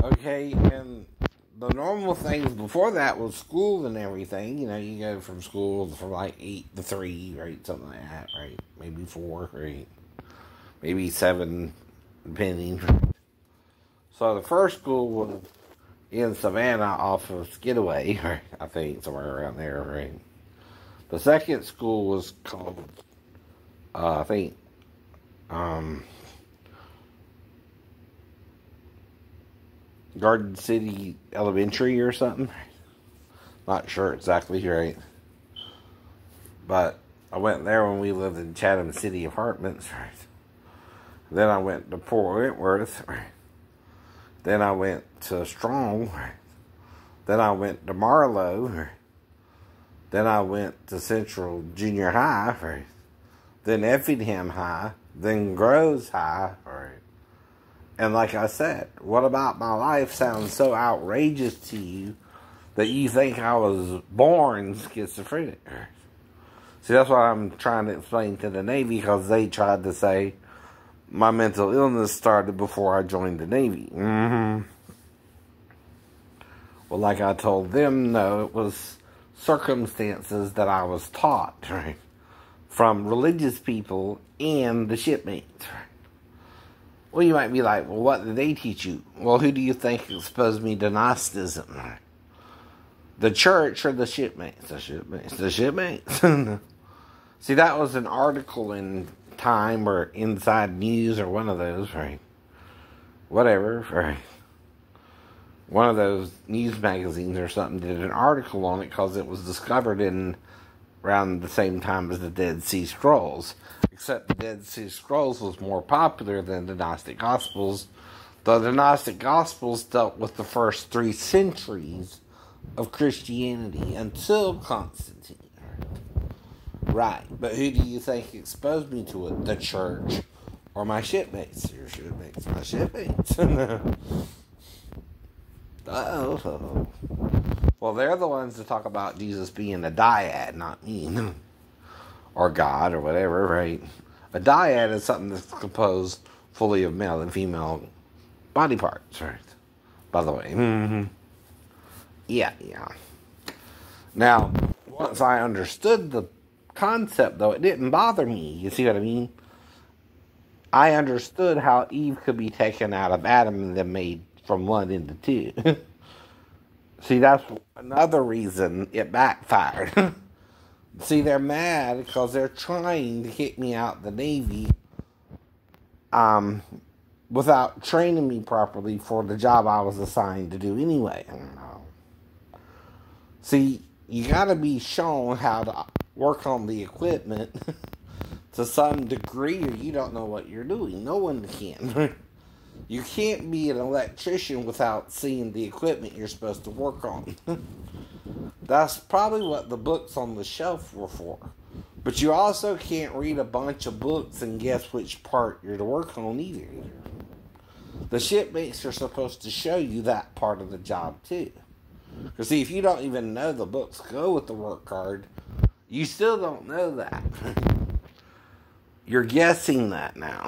Okay, and the normal things before that was school and everything. You go from school from like 8 to 3, right? Something like that, right? Maybe 4, right? Maybe 7, depending. So the first school was in Savannah off of Skidaway, right? I think somewhere around there, right? The second school was called, I think, um, Garden City Elementary or something. Not sure exactly, right? But I went there when we lived in Chatham City Apartments, right? Then I went to Port Wentworth, right? Then I went to Strong, right? Then I went to Marlowe, right? Then I went to Central Junior High, right? Then Effingham High, then Groves High, right? And like I said, what about my life sounds so outrageous to you that you think I was born schizophrenic? See, that's what I'm trying to explain to the Navy, because they tried to say my mental illness started before I joined the Navy. Well, like I told them, no, it was circumstances that I was taught, right? From religious people and the shipmates, right? Well, you might be like, well, what did they teach you? Well, who do you think exposed me to Gnosticism? Right? The church or the shipmates? The shipmates. The shipmates. See, that was an article in Time or Inside News or one of those, right? Whatever, right? One of those news magazines or something did an article on it because it was discovered in around the same time as the Dead Sea Scrolls. Except the Dead Sea Scrolls was more popular than the Gnostic Gospels. The Gnostic Gospels dealt with the first 3 centuries of Christianity until Constantine. Right, but who do you think exposed me to it? The church or my shipmates? Your shipmates, my shipmates. Uh-oh. Well, they're the ones that talk about Jesus being a dyad, not me. Or God, or whatever, right? A dyad is something that's composed fully of male and female body parts, right? By the way. Yeah. Now, once I understood the concept, though, it didn't bother me. You see what I mean? I understood how Eve could be taken out of Adam and then made from 1 into 2. See, that's another reason it backfired. See, they're mad because they're trying to kick me out the Navy without training me properly for the job I was assigned to do anyway. See, you gotta be shown how to work on the equipment to some degree, or you don't know what you're doing. No one can. You can't be an electrician without seeing the equipment you're supposed to work on. That's probably what the books on the shelf were for. But you also can't read a bunch of books and guess which part you're to work on either. The shipmates are supposed to show you that part of the job too. Because see, if you don't even know the books go with the work card, you still don't know that. You're guessing that now.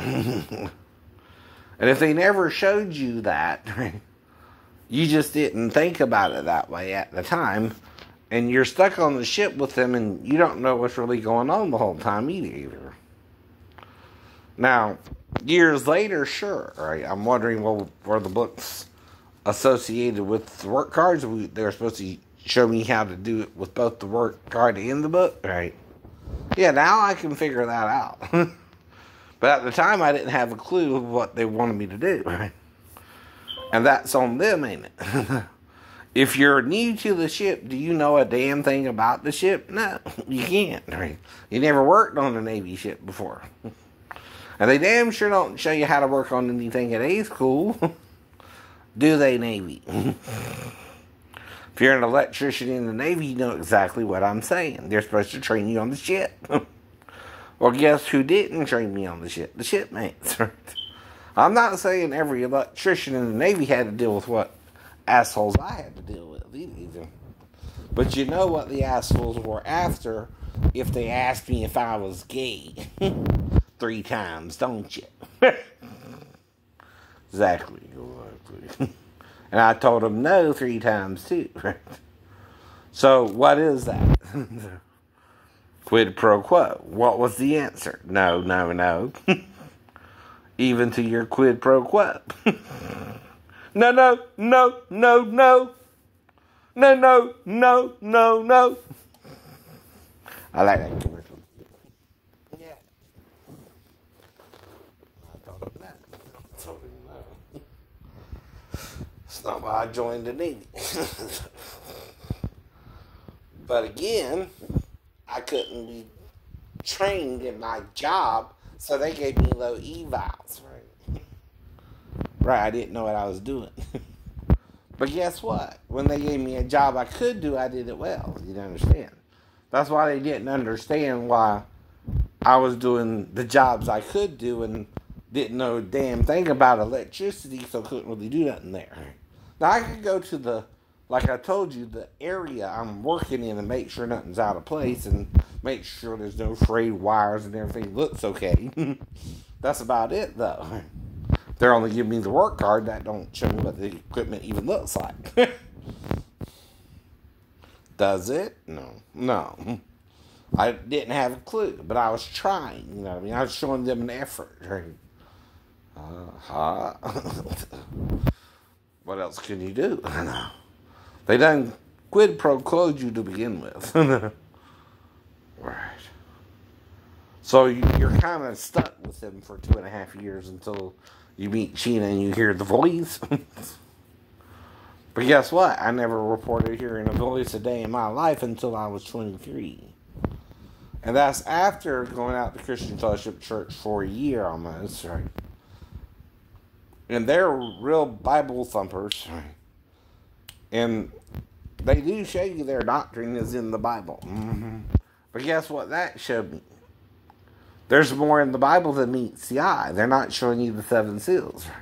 And if they never showed you that, you just didn't think about it that way at the time, and you're stuck on the ship with them, and you don't know what's really going on the whole time either. Now, years later, sure, right? I'm wondering, well, were the books associated with the work cards? They were supposed to show me how to do it with both the work card and the book, right? Yeah, now I can figure that out. But at the time, I didn't have a clue of what they wanted me to do, right? And that's on them, ain't it? If you're new to the ship, do you know a damn thing about the ship? No, you can't, right? You never worked on a Navy ship before. And they damn sure don't show you how to work on anything at A school. Do they, Navy? If you're an electrician in the Navy, you know exactly what I'm saying. They're supposed to train you on the ship. Well, guess who didn't train me on the ship? The shipmates. I'm not saying every electrician in the Navy had to deal with what assholes I had to deal with either. But you know what the assholes were after if they asked me if I was gay. 3 times, don't you? Exactly. And I told him no 3 times too. So what is that? Quid pro quo. What was the answer? No, no, no. Even to your quid pro quo. No, no, no, no, no. No, no, no, no, no. I like that commercial. Yeah. I thought of that. I told him no. It's not why I joined the Navy. But again, I couldn't be trained in my job, so they gave me low evals. Right? Right, I didn't know what I was doing. But guess what? When they gave me a job I could do, I did it well. You understand? That's why they didn't understand why I was doing the jobs I could do and didn't know a damn thing about electricity, so couldn't really do nothing there. Now, I could go to the, like I told you, the area I'm working in and make sure nothing's out of place and make sure there's no frayed wires and everything looks okay. That's about it, though. They're only giving me the work card. That don't show me what the equipment even looks like. Does it? No. No. I didn't have a clue, but I was trying. You know what I mean? I was showing them an effort. What else can you do? I know. They done quid pro quo you to begin with. Right. So you're kind of stuck with them for 2.5 years until you meet Sheena and you hear the voice. But guess what? I never reported hearing a voice a day in my life until I was 23. And that's after going out to Christian Fellowship Church for a year almost, right? And they're real Bible thumpers, right? And they do show you their doctrine is in the Bible. Mm-hmm. But guess what that showed me? There's more in the Bible than meets the eye. They're not showing you the 7 seals, right?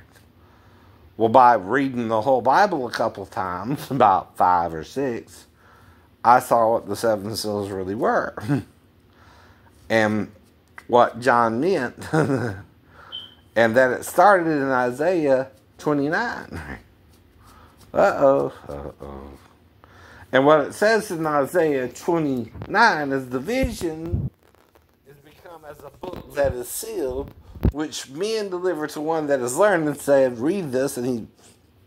Well, by reading the whole Bible a couple times, about 5 or 6, I saw what the 7 seals really were. And what John meant. And that it started in Isaiah 29. Uh-oh. And what it says in Isaiah 29 is the vision is become as a book that is sealed, which men deliver to one that is learned and said, read this, and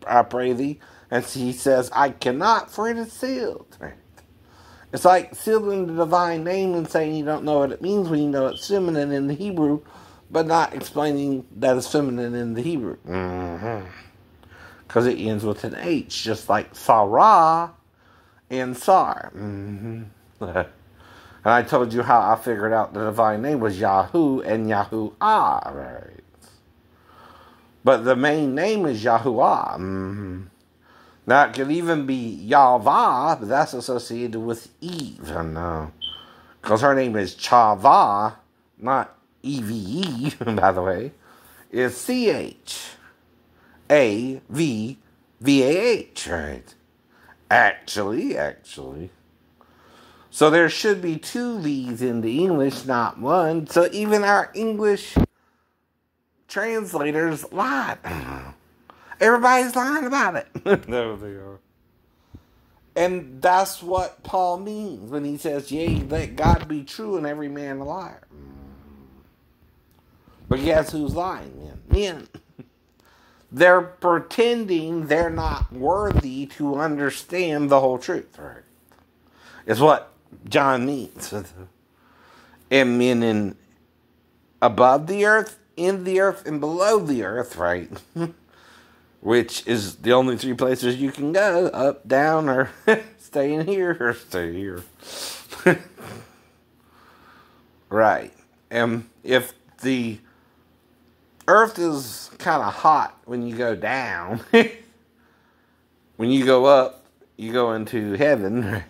I pray thee. And he says, I cannot, for it is sealed. Right? It's like sealing the divine name and saying you don't know what it means when you know it's feminine in the Hebrew, but not explaining that it's feminine in the Hebrew. Because it ends with an H, just like Sarah and Sar. And I told you how I figured out the divine name was Yahoo and Yahuwah, right? But the main name is Yahuwah. Now, it could even be Yahweh, but that's associated with Eve. I know. Because her name is Chava, not Eve, by the way. It's Chavvah, right? Actually. So there should be 2 V's in the English, not 1. So even our English translators lied. Everybody's lying about it. There they are. And that's what Paul means when he says, yea, let God be true and every man a liar. But guess who's lying, man? Men. They're pretending they're not worthy to understand the whole truth, right? It's what John means. And men in above the earth, in the earth, and below the earth, right? Which is the only 3 places you can go, up, down, or stay in here, or stay here. Right. And if the earth is kind of hot when you go down, when you go up, you go into heaven, right?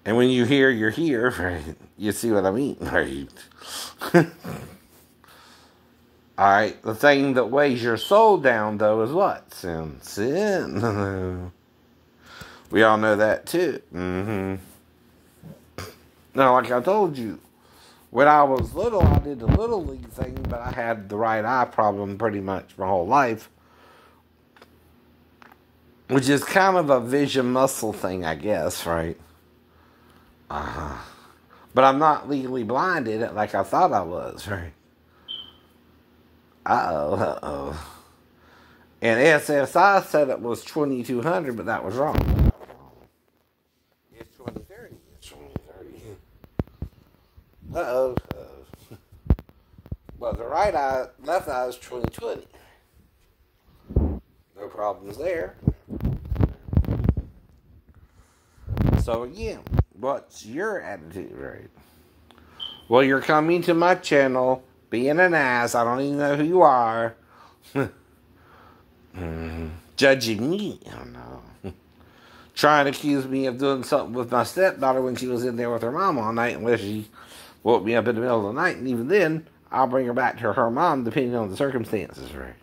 And when you hear, you're here, right? You see what I mean, right? Alright, the thing that weighs your soul down, though, is what? Sin. We all know that, too. Now, like I told you, when I was little, I did the Little League thing, but I had the right eye problem pretty much my whole life. Which is kind of a vision muscle thing, I guess, right? But I'm not legally blinded like I thought I was, right? Uh-oh. And SSI said it was 2200, but that was wrong. It's 2030. It's 2030. Uh-oh. Well, the right eye, left eye is 2020. No problems there. So again, what's your attitude, right? Well, you're coming to my channel, being an ass. I don't even know who you are. Judging me. I don't know. Trying to accuse me of doing something with my stepdaughter when she was in there with her mom all night, unless she woke me up in the middle of the night. And even then, I'll bring her back to her mom, depending on the circumstances, right?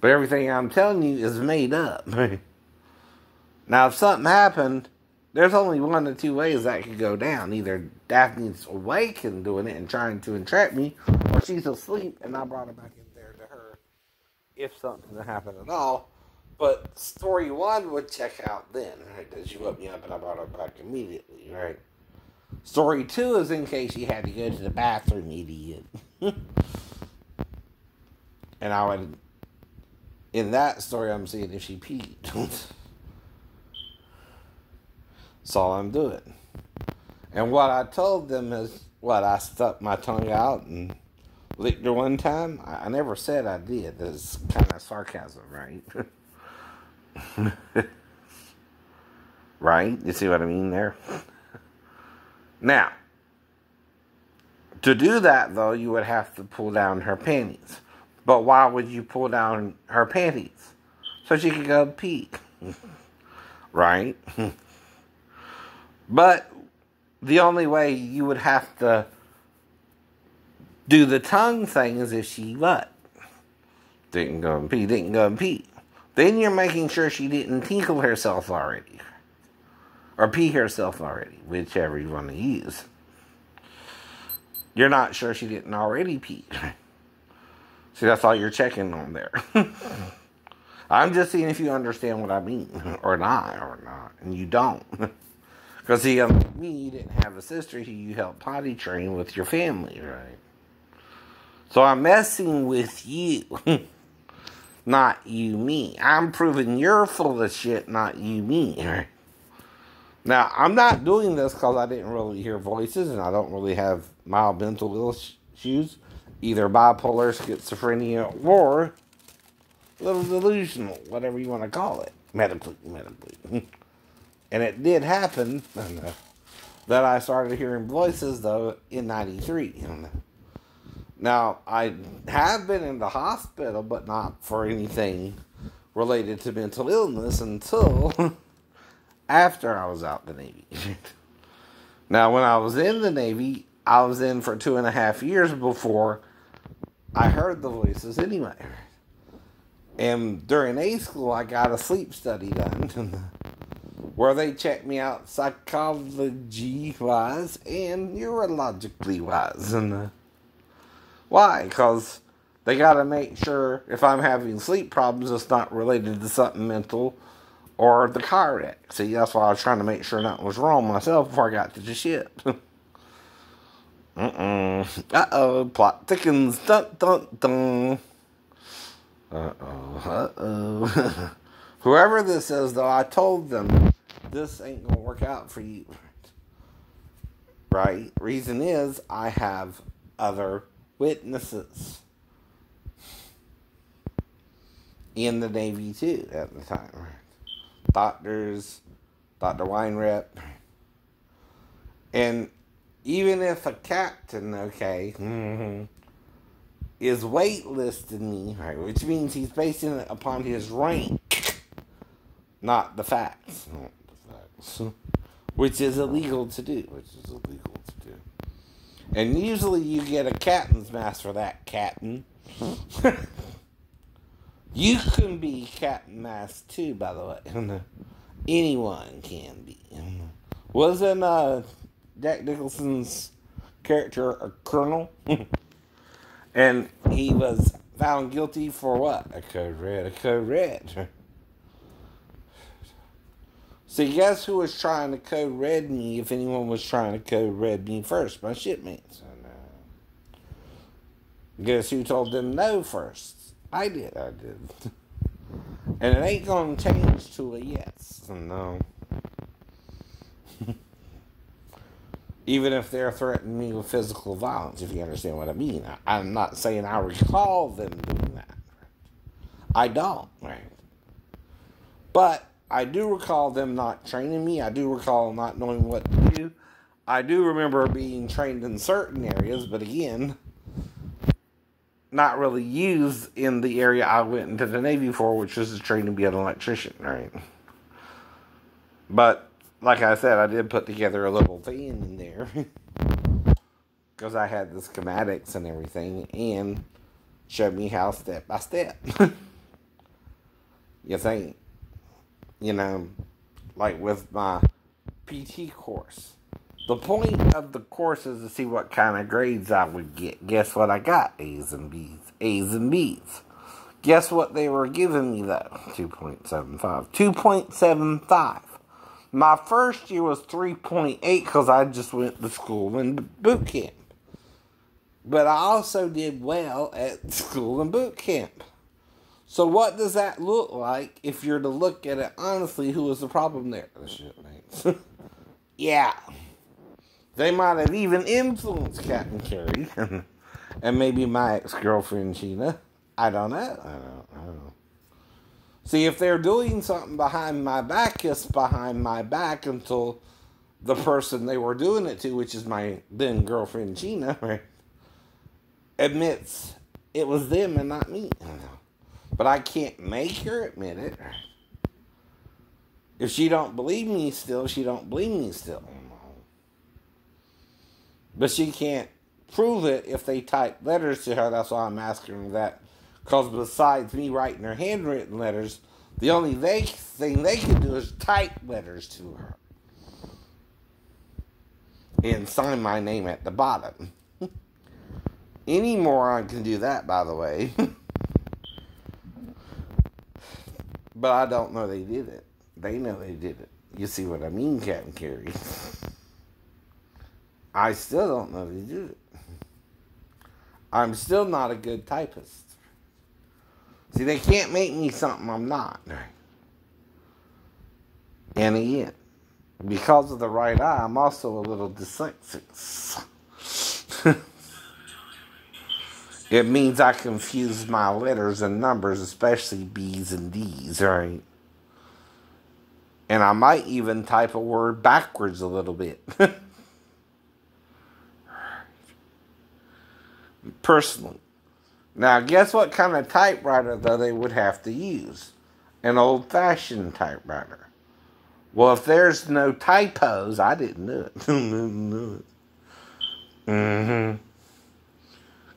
But everything I'm telling you is made up. Now, if something happened, there's only one of two ways that could go down. Either Daphne's awake and doing it and trying to entrap me, or she's asleep and I brought her back in there to her if something happened at all. But story one would check out then, right? That she woke me up and I brought her back immediately, right? Story two is in case she had to go to the bathroom, idiot. And I would, in that story, I'm seeing if she peed. That's all I'm doing. And what I told them is, I stuck my tongue out and licked her one time? I never said I did. That's kind of sarcasm, right? Right? You see what I mean there? Now, to do that, though, you would have to pull down her panties. But why would you pull down her panties? So she could go pee. Right? But the only way you would have to do the tongue thing is if she what? Didn't go and pee. Then you're making sure she didn't tinkle herself already. Or pee herself already, whichever you want to use. You're not sure she didn't already pee. See, that's all you're checking on there. I'm just seeing if you understand what I mean. Or not. And you don't. Because see, unlike me, you didn't have a sister who you helped potty train with your family, right? So I'm messing with you. Not you, me. I'm proving you're full of shit, not you, me, right? Now, I'm not doing this because I didn't really hear voices and I don't really have mild mental issues. Either bipolar, schizophrenia, or a little delusional, whatever you want to call it. Medically. And it did happen that I started hearing voices, though, in 93. Now, I have been in the hospital, but not for anything related to mental illness until after I was out the Navy. Now, when I was in the Navy, I was in for 2.5 years before I heard the voices anyway. And during A school, I got a sleep study done where they checked me out psychology-wise and neurologically-wise. And why? Because they got to make sure if I'm having sleep problems, it's not related to something mental or the car wreck. See, that's why I was trying to make sure nothing was wrong myself before I got to the ship. Uh-oh, plot thickens. Dun, dun, dun. Uh-oh. Whoever this is, though, I told them this ain't gonna work out for you. Right? Reason is, I have other witnesses in the Navy, too, at the time. Doctors, Dr. Weinrep. And even if a captain, is waitlisting me, right, which means he's basing it upon his rank, not the facts. Which is illegal to do. And usually you get a captain's mask for that, captain. You can be captain mask too, by the way. Anyone can be. Wasn't Jack Nicholson's character a colonel? And he was found guilty for what? A code red. See, guess who was trying to code red me if anyone was trying to code red me first? My shipmates. And, guess who told them no first? I did. And it ain't going to change to a yes. No. Even if they're threatening me with physical violence, if you understand what I mean. I'm not saying I recall them doing that. I don't, right? But I do recall them not training me. I do recall not knowing what to do. I do remember being trained in certain areas, but again, not really used in the area I went into the Navy for, which was to train to be an electrician, right? But, like I said, I did put together a little van in there because I had the schematics and everything and showed me how step by step. You think, like with my PT course. The point of the course is to see what kind of grades I would get. Guess what I got? A's and B's. A's and B's. Guess what they were giving me though? 2.75. 2.75. My first year was 3.8 because I just went to school and boot camp. But I also did well at school and boot camp. So what does that look like if you're to look at it honestly? Who was the problem there? The shipmates. Yeah. They might have even influenced Captain Carey. And maybe my ex-girlfriend, Sheena. I don't know. See, if they're doing something behind my back, it's behind my back until the person they were doing it to, which is my then girlfriend, Sheena, right, admits it was them and not me. But I can't make her admit it. If she don't believe me still, she don't believe me still. But she can't prove it if they type letters to her. That's why I'm asking her that. Because besides me writing her handwritten letters, the only thing they can do is type letters to her. And sign my name at the bottom. Any moron can do that, by the way. But I don't know they did it. They know they did it. You see what I mean, Captain Carey? I still don't know they did it. I'm still not a good typist. See, they can't make me something I'm not. And again, because of the right eye, I'm also a little dyslexic. It means I confuse my letters and numbers, especially B's and D's, right? And I might even type a word backwards a little bit. Personally. Now, guess what kind of typewriter, though, they would have to use? An old-fashioned typewriter. Well, if there's no typos, I didn't do it.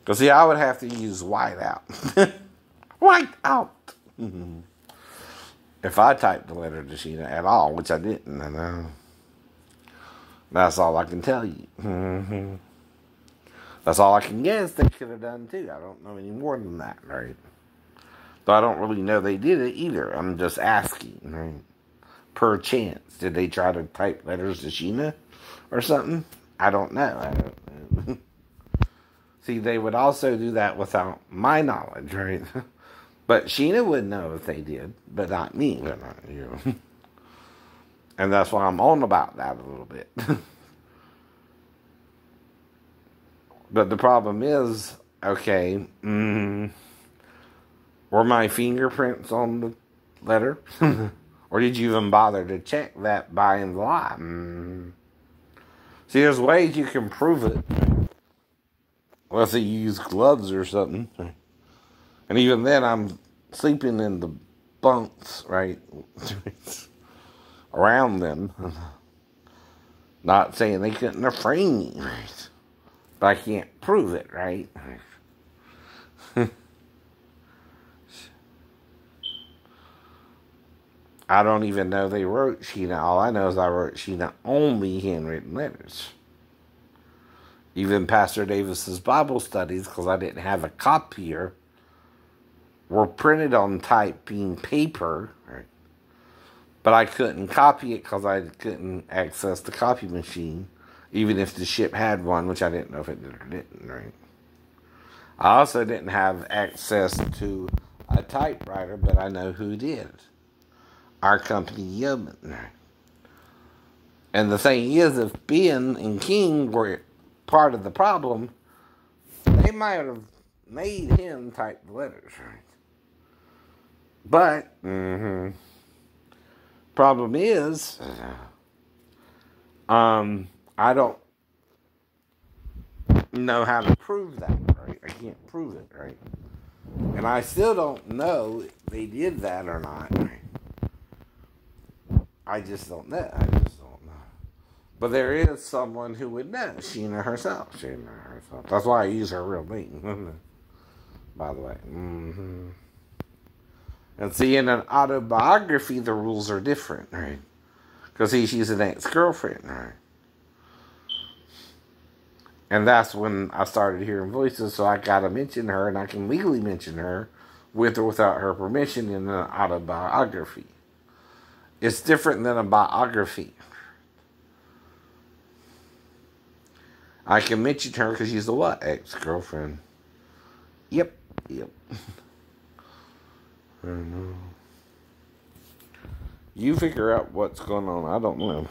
Because, see, I would have to use whiteout. Whiteout! If I typed the letter to Sheena at all, which I didn't, I know. That's all I can tell you. That's all I can guess they could have done, too. I don't know any more than that, right? So I don't really know they did it either. I'm just asking, right? Per chance. Did they try to type letters to Sheena or something? I don't know. I don't know. See, they would also do that without my knowledge, right? But Sheena would know if they did, but not me. But not you. And that's why I'm on about that a little bit. But the problem is, okay, were my fingerprints on the letter? Or did you even bother to check that by and by? See, there's ways you can prove it. Unless you use gloves or something. And even then, I'm sleeping in the bunks, right? Around them. Not saying they couldn't have framed me, right? But I can't prove it, right? I don't even know they wrote Sheena. All I know is I wrote Sheena only handwritten letters. Even Pastor Davis's Bible studies, because I didn't have a copier, were printed on typing paper, right? But I couldn't copy it because I couldn't access the copy machine, even if the ship had one, which I didn't know if it did or didn't, right? I also didn't have access to a typewriter, but I know who did. Our company, Yeoman. And the thing is, if Ben and King were part of the problem, they might have made him type the letters, right? But, problem is, I don't know how to prove that, right? I can't prove it, right? And I still don't know if they did that or not, right? I just don't know. But there is someone who would know. Sheena herself. That's why I use her real name. By the way. And see, in an autobiography, the rules are different, right? Because she's an ex-girlfriend, right? And that's when I started hearing voices, so I gotta mention her, and I can legally mention her with or without her permission in an autobiography. It's different than a biography. I can mention her because she's a what? Ex-girlfriend. Yep. I don't know. You figure out what's going on. I don't know.